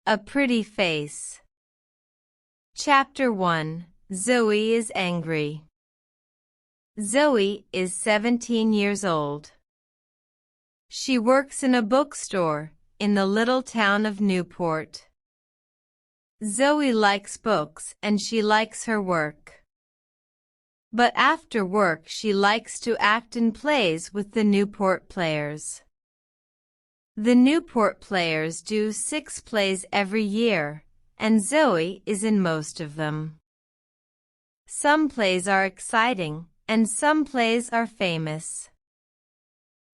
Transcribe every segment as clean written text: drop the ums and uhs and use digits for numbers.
A pretty face. Chapter 1. Zoe is angry. Zoe is 17 years old. She works in a bookstore in the little town of Newport. Zoe likes books and she likes her work. But after work she likes to act in plays with the Newport Players. The Newport Players do 6 plays every year, and Zoe is in most of them. Some plays are exciting, and some plays are famous.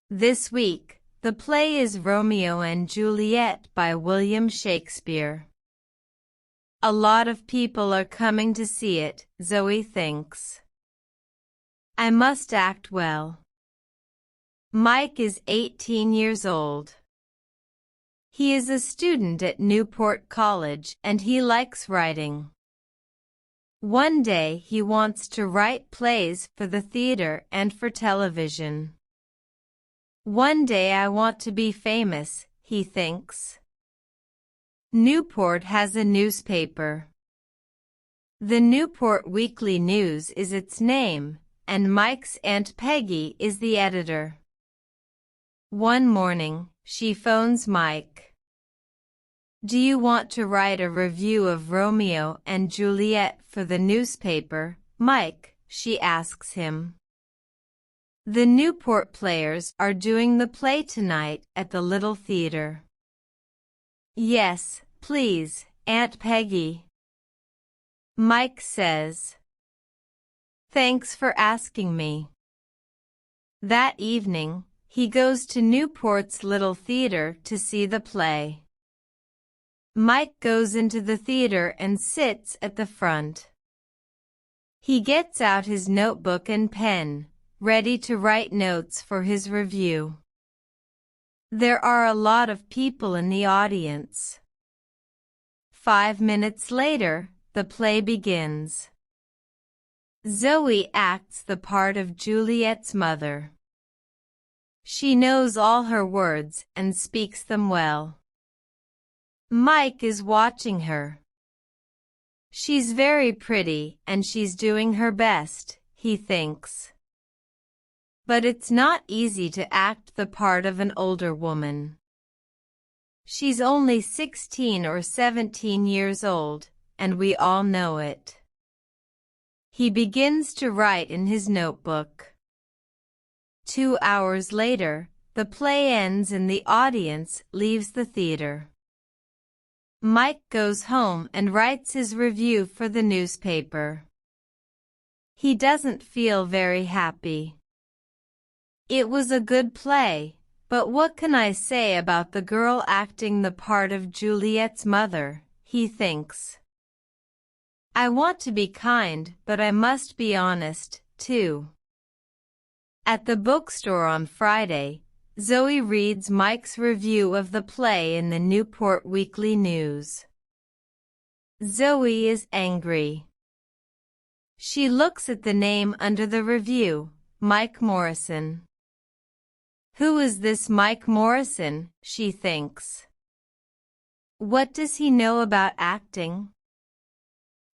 This week, the play is Romeo and Juliet by William Shakespeare. A lot of people are coming to see it, Zoe thinks. I must act well. Mike is 18 years old. He is a student at Newport College and he likes writing. One day he wants to write plays for the theater and for television. One day I want to be famous, he thinks. Newport has a newspaper. The Newport Weekly News is its name, and Mike's Aunt Peggy is the editor. One morning, she phones Mike. Do you want to write a review of Romeo and Juliet for the newspaper, Mike? She asks him. The Newport Players are doing the play tonight at the little theater. Yes, please, Aunt Peggy. Mike says. Thanks for asking me. That evening, he goes to Newport's little theater to see the play. Mike goes into the theater and sits at the front. He gets out his notebook and pen, ready to write notes for his review. There are a lot of people in the audience. 5 minutes later, the play begins. Zoe acts the part of Juliet's mother. She knows all her words and speaks them well. Mike is watching her. She's very pretty and she's doing her best, he thinks. But it's not easy to act the part of an older woman. She's only 16 or 17 years old, and we all know it. He begins to write in his notebook. 2 hours later, the play ends and the audience leaves the theater. Mike goes home and writes his review for the newspaper. He doesn't feel very happy. It was a good play, but what can I say about the girl acting the part of Juliet's mother, he thinks. I want to be kind, but I must be honest, too. At the bookstore on Friday, Zoe reads Mike's review of the play in the Newport Weekly News. Zoe is angry. She looks at the name under the review, Mike Morrison. Who is this Mike Morrison, she thinks. What does he know about acting?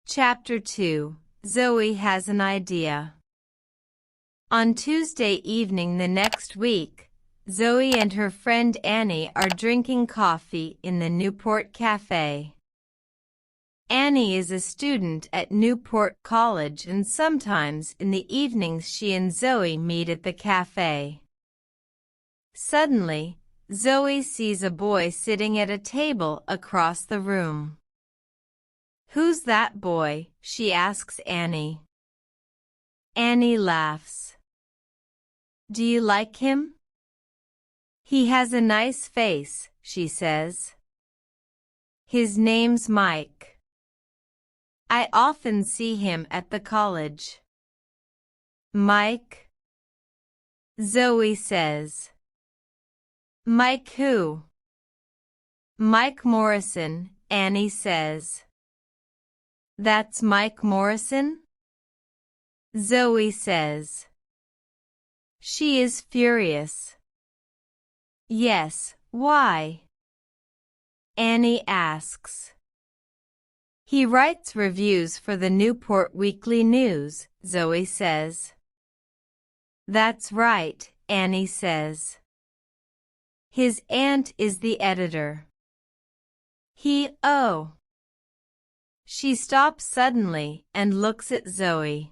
Chapter 2. Zoe has an idea. On Tuesday evening the next week, Zoe and her friend Annie are drinking coffee in the Newport Cafe. Annie is a student at Newport College and sometimes in the evenings she and Zoe meet at the cafe. Suddenly, Zoe sees a boy sitting at a table across the room. Who's that boy? She asks Annie. Annie laughs. Do you like him? He has a nice face, she says. His name's Mike. I often see him at the college. Mike? Zoe says. Mike who? Mike Morrison, Annie says. That's Mike Morrison? Zoe says. She is furious. Yes, why? Annie asks. He writes reviews for the Newport Weekly News, Zoe says. That's right, Annie says. His aunt is the editor. Oh. She stops suddenly and looks at Zoe.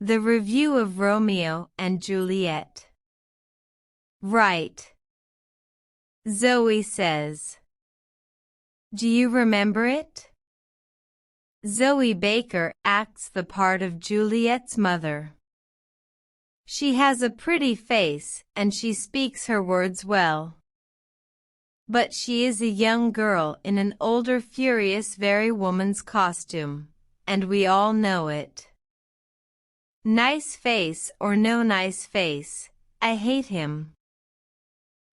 The review of Romeo and Juliet. Right. Zoe says. Do you remember it? Zoe Baker acts the part of Juliet's mother. She has a pretty face and she speaks her words well. But she is a young girl in an older furious very woman's costume, and we all know it. Nice face or no nice face, I hate him.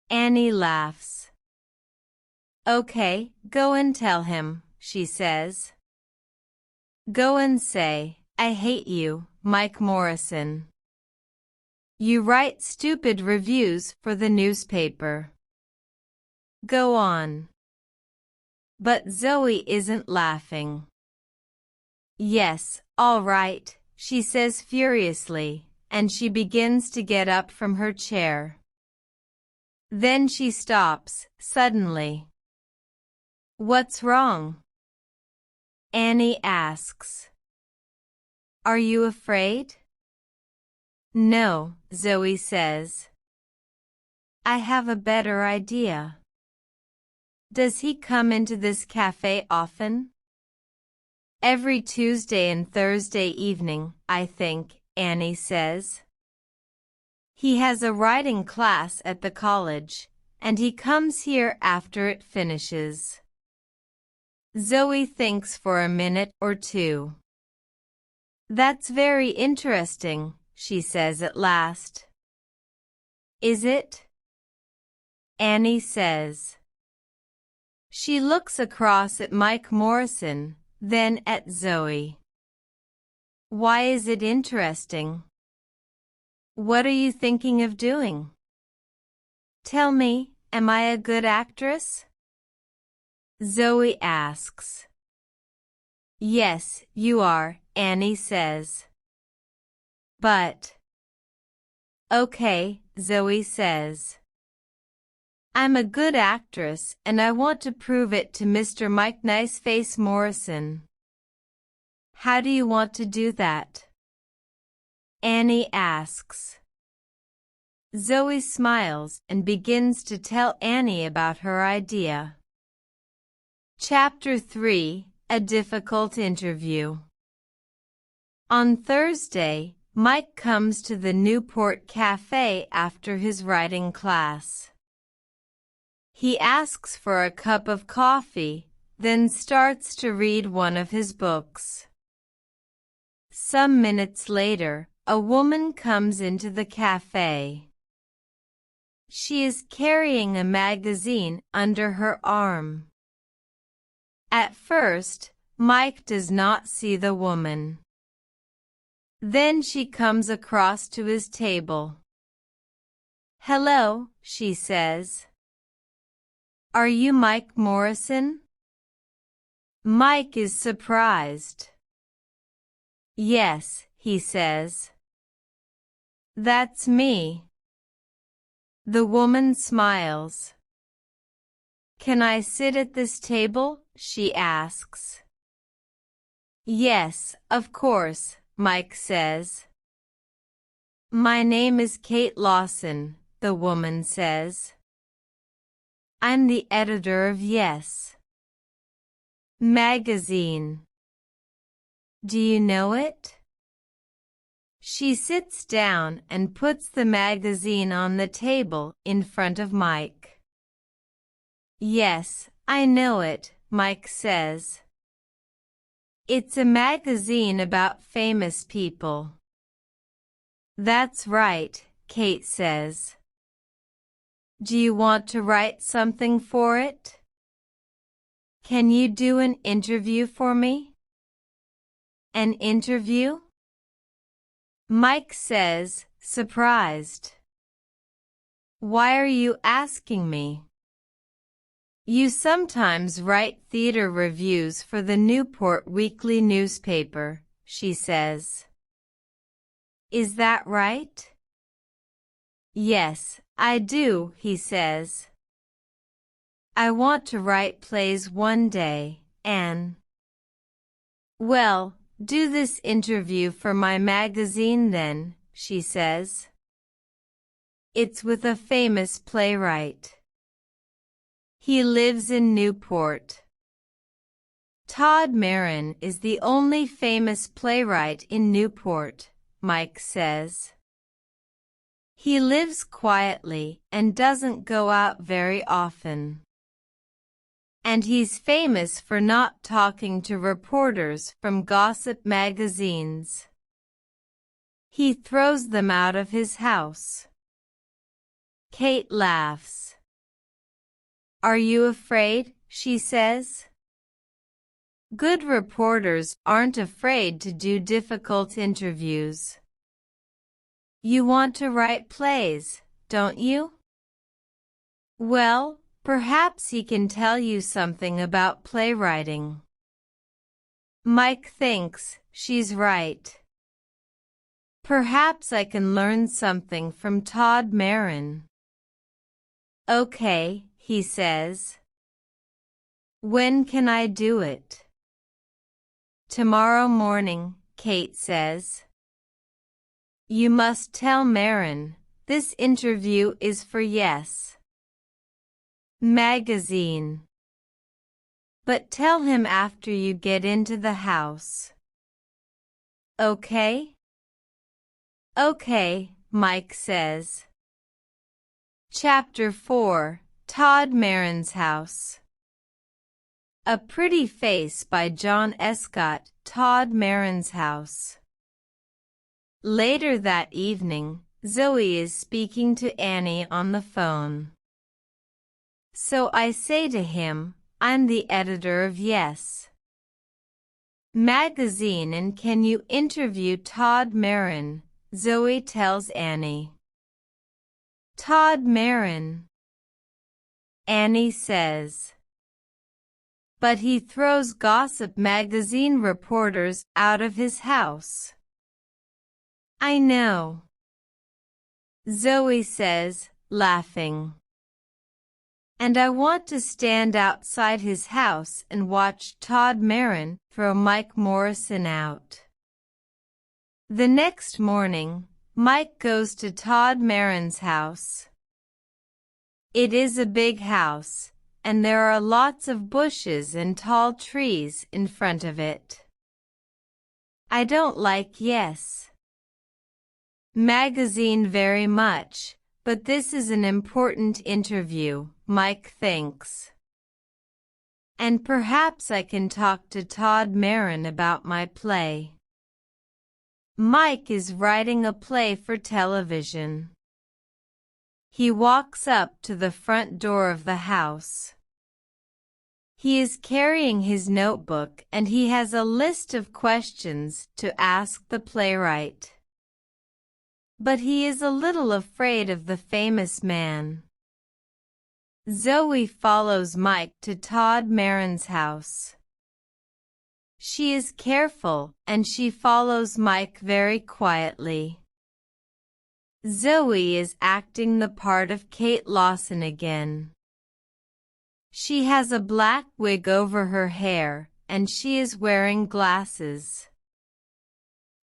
Annie laughs. Okay, go and tell him, she says. Go and say, I hate you, Mike Morrison. You write stupid reviews for the newspaper. Go on. But Zoe isn't laughing. Yes, all right, she says furiously, and she begins to get up from her chair. Then she stops, suddenly. What's wrong? Annie asks. Are you afraid? No, Zoe says. I have a better idea. Does he come into this cafe often? Every Tuesday and Thursday evening, I think, Annie says. He has a writing class at the college, and he comes here after it finishes. Zoe thinks for a minute or two. That's very interesting, she says at last. Is it? Annie says. She looks across at Mike Morrison, then at Zoe. Why is it interesting? What are you thinking of doing? Tell me, am I a good actress? Zoe asks. Yes, you are, Annie says. But. Okay, Zoe says. I'm a good actress and I want to prove it to Mr. Mike Niceface Morrison. How do you want to do that? Annie asks. Zoe smiles and begins to tell Annie about her idea. Chapter 3, A Difficult Interview. On Thursday, Mike comes to the Newport Cafe after his writing class. He asks for a cup of coffee, then starts to read one of his books. Some minutes later, a woman comes into the cafe. She is carrying a magazine under her arm. At first, Mike does not see the woman. Then she comes across to his table. Hello, she says. Are you Mike Morrison? Mike is surprised. Yes, he says. That's me. The woman smiles. Can I sit at this table? She asks. Yes, of course, Mike says. My name is Kate Lawson, the woman says. I'm the editor of Yes magazine. Do you know it? She sits down and puts the magazine on the table in front of Mike. Yes, I know it, Mike says. It's a magazine about famous people. That's right, Kate says. Do you want to write something for it? Can you do an interview for me? An interview? Mike says, surprised. Why are you asking me? You sometimes write theater reviews for the Newport Weekly newspaper, she says. Is that right? Yes, I do, he says. I want to write plays one day, Anne. Well, do this interview for my magazine then, she says. It's with a famous playwright. He lives in Newport. Todd Marons is the only famous playwright in Newport, Mike says. He lives quietly and doesn't go out very often. And he's famous for not talking to reporters from gossip magazines. He throws them out of his house. Kate laughs. Are you afraid? She says. Good reporters aren't afraid to do difficult interviews. You want to write plays, don't you? Well, perhaps he can tell you something about playwriting. Mike thinks she's right. Perhaps I can learn something from Todd Marons. Okay, he says. When can I do it? Tomorrow morning, Kate says. You must tell Marons this interview is for Yes Magazine. But tell him after you get into the house. Okay? Okay, Mike says. Chapter 4, Todd Marons' House. A Pretty Face by John Escott, Todd Marons' House. Later that evening, Zoe is speaking to Annie on the phone. So I say to him, I'm the editor of Yes Magazine and can you interview Todd Marons? Zoe tells Annie. Todd Marons, Annie says. But he throws gossip magazine reporters out of his house. I know, Zoe says, laughing. And I want to stand outside his house and watch Todd Marons throw Mike Morrison out. The next morning, Mike goes to Todd Marons' house. It is a big house, and there are lots of bushes and tall trees in front of it. I don't like Yes Magazine very much, but this is an important interview, Mike thinks. And perhaps I can talk to Todd Marons about my play. Mike is writing a play for television. He walks up to the front door of the house. He is carrying his notebook and he has a list of questions to ask the playwright. But he is a little afraid of the famous man. Zoe follows Mike to Todd Marons' house. She is careful and she follows Mike very quietly. Zoe is acting the part of Kate Lawson again. She has a black wig over her hair and she is wearing glasses.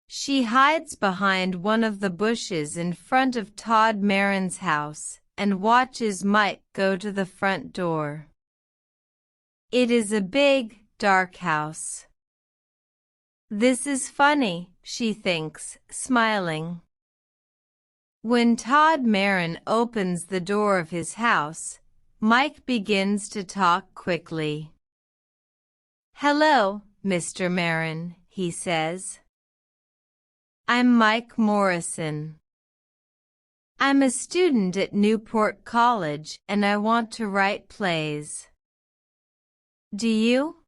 She hides behind one of the bushes in front of Todd Marons' house and watches Mike go to the front door. It is a big, dark house. This is funny, she thinks, smiling. When Todd Marons opens the door of his house, Mike begins to talk quickly. Hello, Mr. Marons, he says. I'm Mike Morrison. I'm a student at Newport College and I want to write plays. Do you?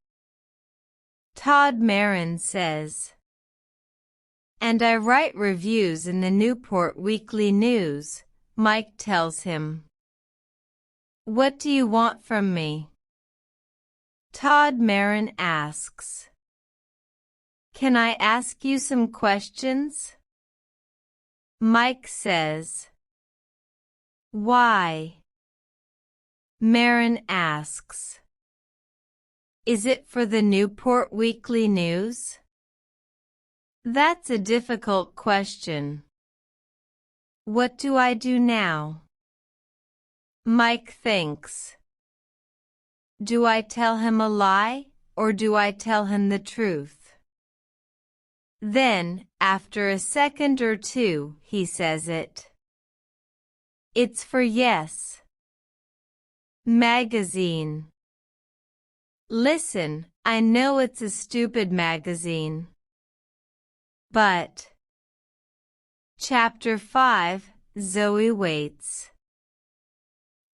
Todd Marons says. And I write reviews in the Newport Weekly News, Mike tells him. What do you want from me? Todd Maron asks. Can I ask you some questions? Mike says. Why? Maron asks. Is it for the Newport Weekly News? That's a difficult question. What do I do now? Mike thinks. Do I tell him a lie, or do I tell him the truth? Then, after a second or two, he says it. It's for Yes Magazine. Listen, I know it's a stupid magazine. But. Chapter 5, Zoe waits.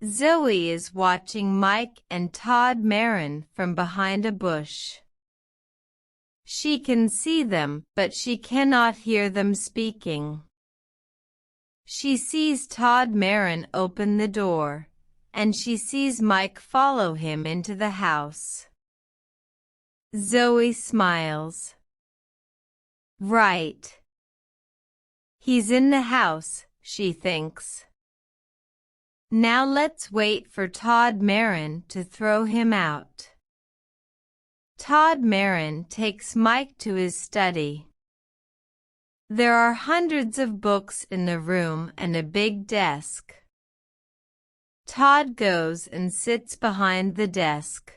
Zoe is watching Mike and Todd Maron from behind a bush. She can see them, but she cannot hear them speaking. She sees Todd Maron open the door, and she sees Mike follow him into the house. Zoe smiles. Right. He's in the house, she thinks. Now let's wait for Todd Maron to throw him out. Todd Maron takes Mike to his study. There are hundreds of books in the room and a big desk. Todd goes and sits behind the desk.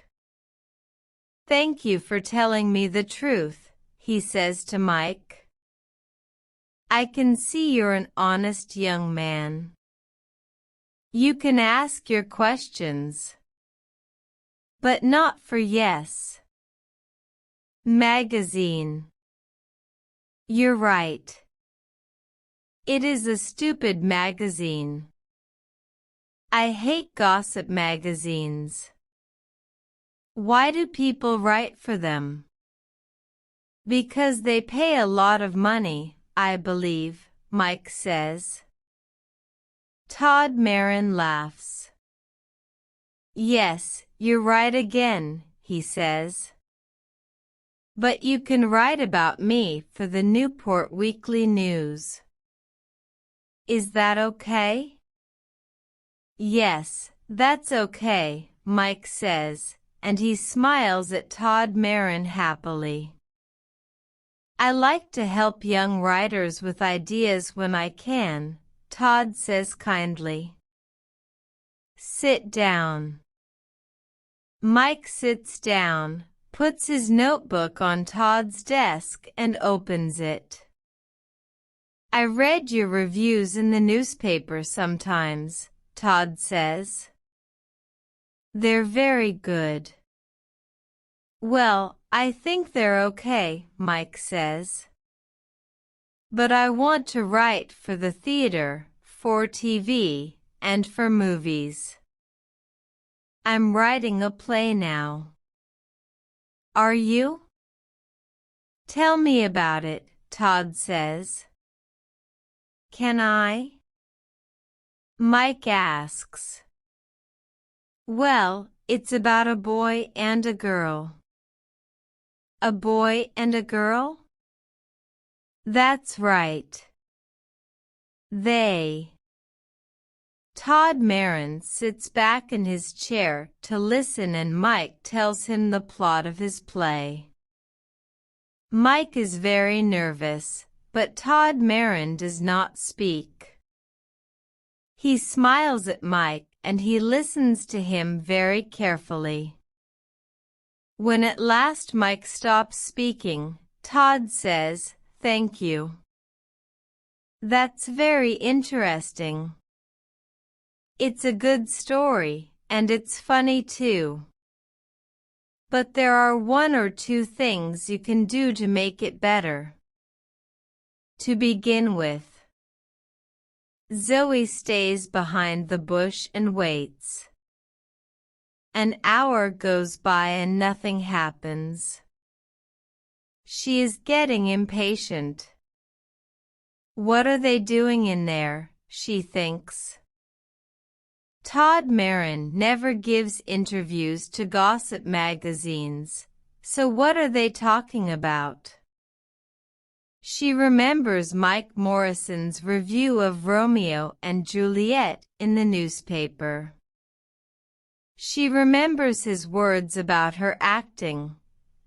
Thank you for telling me the truth, he says to Mike. I can see you're an honest young man. You can ask your questions. But not for Yes Magazine. You're right. It is a stupid magazine. I hate gossip magazines. Why do people write for them? Because they pay a lot of money, I believe, Mike says. Todd Maron laughs. Yes, you're right again, he says. But you can write about me for the Newport Weekly News. Is that okay? Yes, that's okay, Mike says, and he smiles at Todd Maron happily. I like to help young writers with ideas when I can, Todd says kindly. Sit down. Mike sits down, puts his notebook on Todd's desk and opens it. I read your reviews in the newspaper sometimes, Todd says. They're very good. Well, I think they're okay, Mike says. But I want to write for the theater, for TV, and for movies. I'm writing a play now. Are you? Tell me about it, Todd says. Can I? Mike asks. Well, it's about a boy and a girl. A boy and a girl? That's right. Todd Maron sits back in his chair to listen and Mike tells him the plot of his play. Mike is very nervous, but Todd Maron does not speak. He smiles at Mike and he listens to him very carefully. When at last Mike stops speaking, Todd says, "Thank you. That's very interesting. It's a good story, and it's funny too. But there are one or two things you can do to make it better. To begin with, Zoe stays behind the bush and waits. An hour goes by and nothing happens. She is getting impatient. What are they doing in there, she thinks. Todd Marons never gives interviews to gossip magazines, so what are they talking about? She remembers Mike Morrison's review of Romeo and Juliet in the newspaper. She remembers his words about her acting,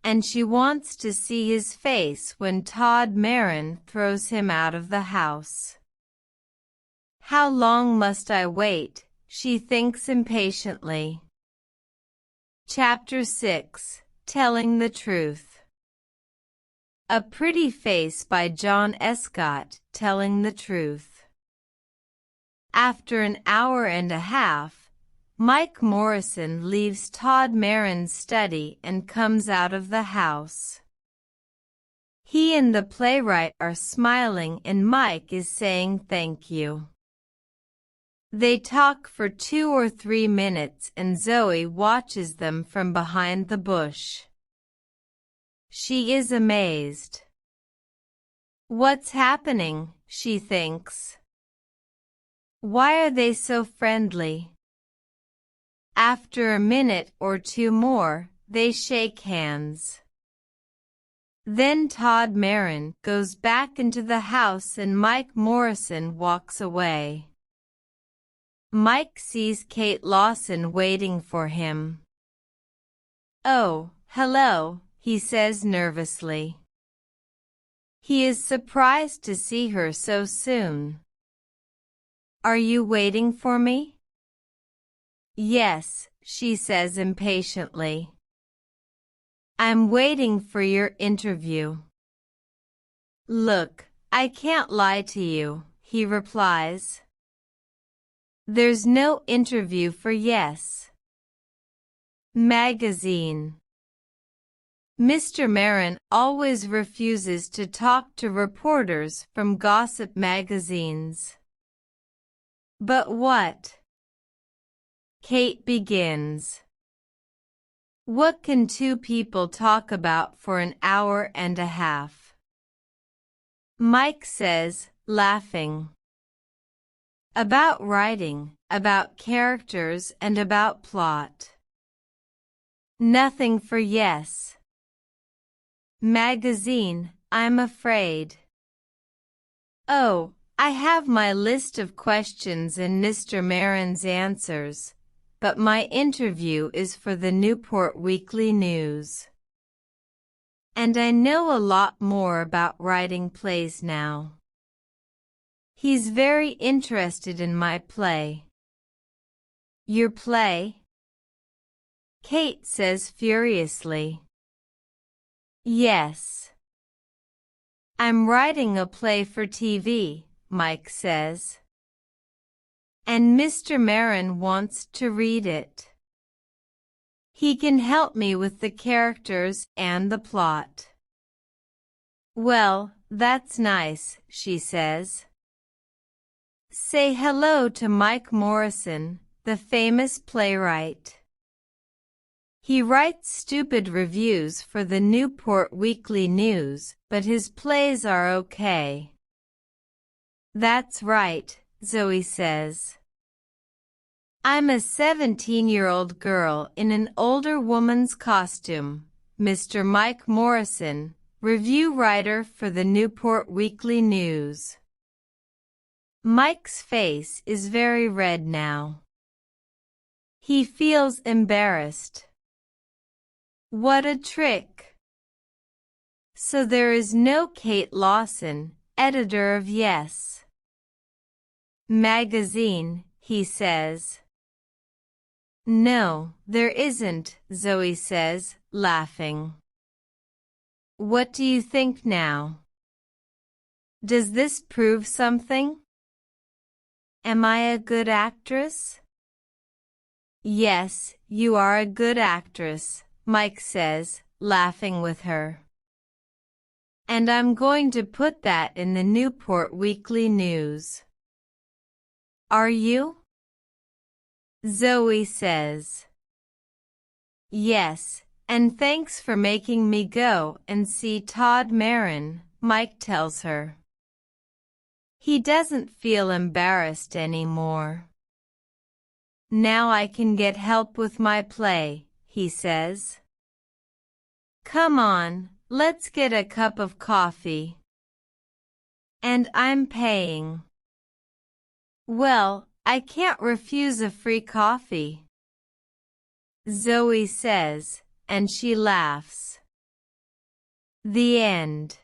and she wants to see his face when Todd Marons throws him out of the house. How long must I wait? She thinks impatiently. Chapter 6. Telling the Truth. A Pretty Face by John Escott, Telling the Truth. After an hour and a half, Mike Morrison leaves Todd Marons' study and comes out of the house. He and the playwright are smiling and Mike is saying thank you. They talk for 2 or 3 minutes and Zoe watches them from behind the bush. She is amazed. What's happening? She thinks. Why are they so friendly? After a minute or 2 more, they shake hands. Then Todd Marons goes back into the house and Mike Morrison walks away. Mike sees Kate Lawson waiting for him. "Oh, hello," he says nervously. He is surprised to see her so soon. "Are you waiting for me?" "Yes," she says impatiently. "I'm waiting for your interview." "Look, I can't lie to you," he replies. "There's no interview for Yes Magazine." Mr. Marons always refuses to talk to reporters from gossip magazines. "But what?" Kate begins. "What can 2 people talk about for an hour and a half?" Mike says, laughing. "About writing, about characters and about plot. Nothing for Yes Magazine, I'm afraid." "Oh, I have my list of questions and Mr. Marons' answers, but my interview is for the Newport Weekly News. And I know a lot more about writing plays now." He's very interested in my play. "Your play?" Kate says furiously. "Yes. I'm writing a play for TV," Mike says. "And Mr. Marons wants to read it. He can help me with the characters and the plot." "Well, that's nice," she says. "Say hello to Mike Morrison, the famous playwright. He writes stupid reviews for the Newport Weekly News, but his plays are okay." "That's right," Zoe says. "I'm a 17-year-old girl in an older woman's costume, Mr. Mike Morrison, review writer for the Newport Weekly News." Mike's face is very red now. He feels embarrassed. What a trick! So there is no Kate Lawson, editor of Yes Magazine, he says. "No, there isn't," Zoe says, laughing. "What do you think now? Does this prove something? Am I a good actress?" "Yes, you are a good actress," Mike says, laughing with her. "And I'm going to put that in the Newport Weekly News." "Are you?" Zoe says. "Yes, and thanks for making me go and see Todd Marons," Mike tells her. He doesn't feel embarrassed anymore. Now I can get help with my play, he says. Come on, let's get a cup of coffee. And I'm paying. Well, I can't refuse a free coffee, Zoe says, and she laughs. The end.